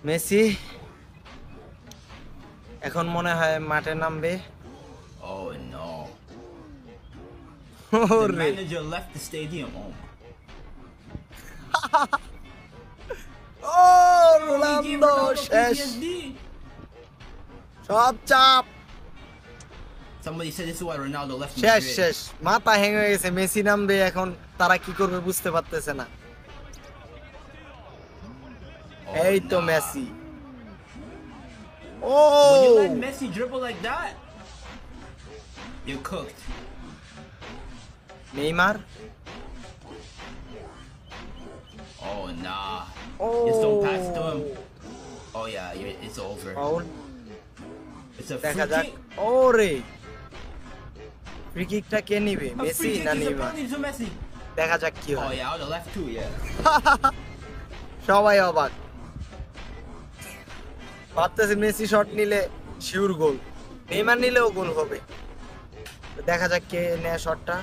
Messi এখন মনে হয় মাঠে নামবে। Oh no. The ওরে manager left the stadium. Oh my. ও He gave রোনালদো Ronaldo শেষ, PTSD. সব চাপ Somebody said this is why Ronaldo left শেষ Madrid. শেষ, মাথা হ্যাং হয়ে গেছে। মেসি নামবে এখন, তারা কি করবে বুঝতে পারতেছে না। Oh, এই তো nah. মেসি, ও When you let Messi dribble like that, you're cooked. Neymar, Oh nah. ও Just don't pass to him. Oh yeah, it's over. Foul. It's a দেখা free যাক, kick. ওরে ফ্রি কিকটা কে নিবে, A মেসি free kick না is Neymar? apparently to Messi. দেখা যাক কি Oh হয়। yeah, I would have left too. Yeah. সবাই অবাক, ভাবতেছে মেসি শট নিলে শিওর গোল, নেইমার নিলেও গোল হবে। তো দেখা যাক কে নেয় শটটা।